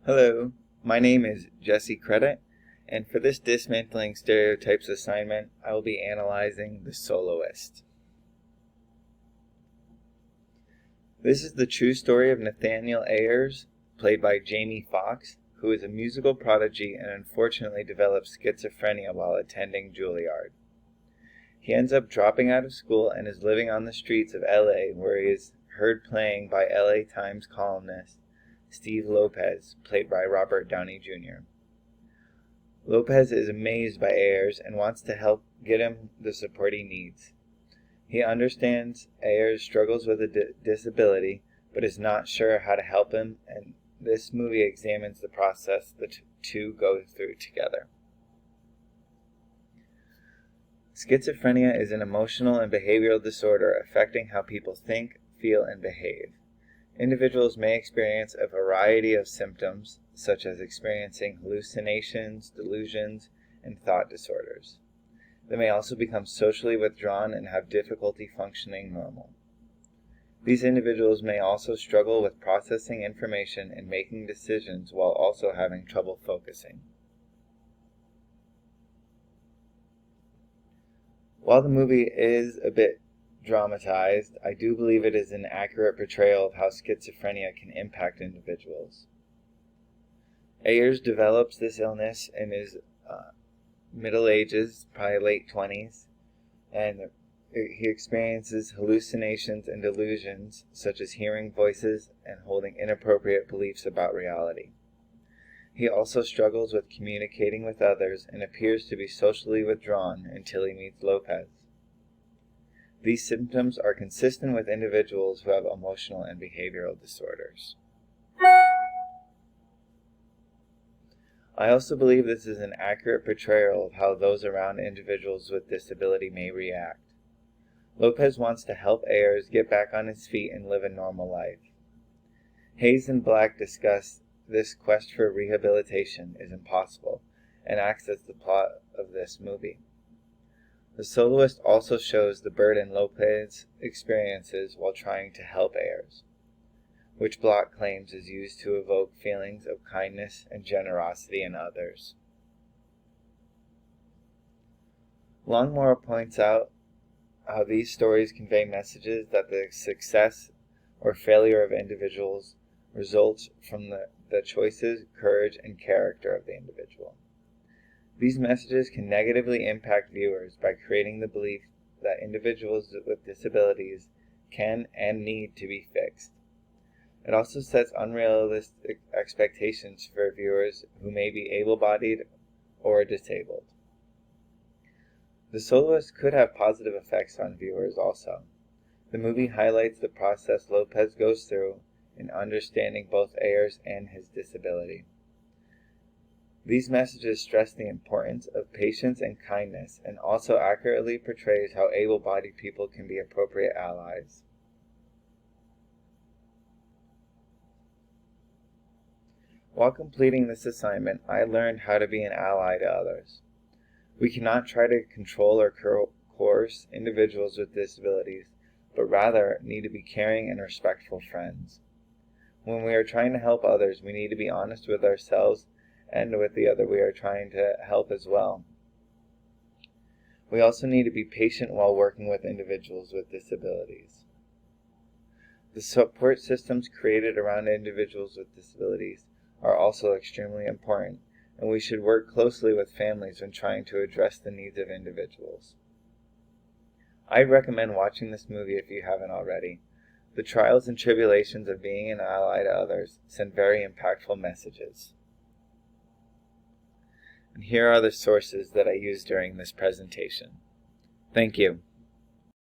Hello, my name is Jesse Credit, and for this Dismantling Stereotypes assignment, I will be analyzing the Soloist. This is the true story of Nathaniel Ayers, played by Jamie Foxx, who is a musical prodigy and unfortunately develops schizophrenia while attending Juilliard. He ends up dropping out of school and is living on the streets of LA, where he is heard playing by LA Times columnist Steve Lopez, played by Robert Downey Jr. Lopez is amazed by Ayers and wants to help get him the support he needs. He understands Ayers struggles with a disability, but is not sure how to help him, and this movie examines the process the two go through together. Schizophrenia is an emotional and behavioral disorder affecting how people think, feel, and behave. Individuals may experience a variety of symptoms, such as experiencing hallucinations, delusions, and thought disorders. They may also become socially withdrawn and have difficulty functioning normal. These individuals may also struggle with processing information and making decisions while also having trouble focusing. While the movie is a bit dramatized, I do believe it is an accurate portrayal of how schizophrenia can impact individuals. Ayers develops this illness in his middle ages, probably late 20s, and he experiences hallucinations and delusions, such as hearing voices and holding inappropriate beliefs about reality. He also struggles with communicating with others and appears to be socially withdrawn until he meets Lopez. These symptoms are consistent with individuals who have emotional and behavioral disorders. I also believe this is an accurate portrayal of how those around individuals with disability may react. Lopez wants to help Ayers get back on his feet and live a normal life. Hayes and Black discuss this quest for rehabilitation is impossible and acts as the plot of this movie. The Soloist also shows the burden Lopez experiences while trying to help Ayers, which Block claims is used to evoke feelings of kindness and generosity in others. Longmore points out how these stories convey messages that the success or failure of individuals results from the choices, courage, and character of the individual. These messages can negatively impact viewers by creating the belief that individuals with disabilities can and need to be fixed. It also sets unrealistic expectations for viewers who may be able-bodied or disabled. The Soloist could have positive effects on viewers also. The movie highlights the process Lopez goes through in understanding both Ayers and his disability. These messages stress the importance of patience and kindness, and also accurately portrays how able-bodied people can be appropriate allies. While completing this assignment, I learned how to be an ally to others. We cannot try to control or coerce individuals with disabilities, but rather need to be caring and respectful friends. When we are trying to help others, we need to be honest with ourselves and with the other we are trying to help as well. We also need to be patient while working with individuals with disabilities. The support systems created around individuals with disabilities are also extremely important, and we should work closely with families when trying to address the needs of individuals. I'd recommend watching this movie if you haven't already. The trials and tribulations of being an ally to others send very impactful messages. And here are the sources that I used during this presentation. Thank you.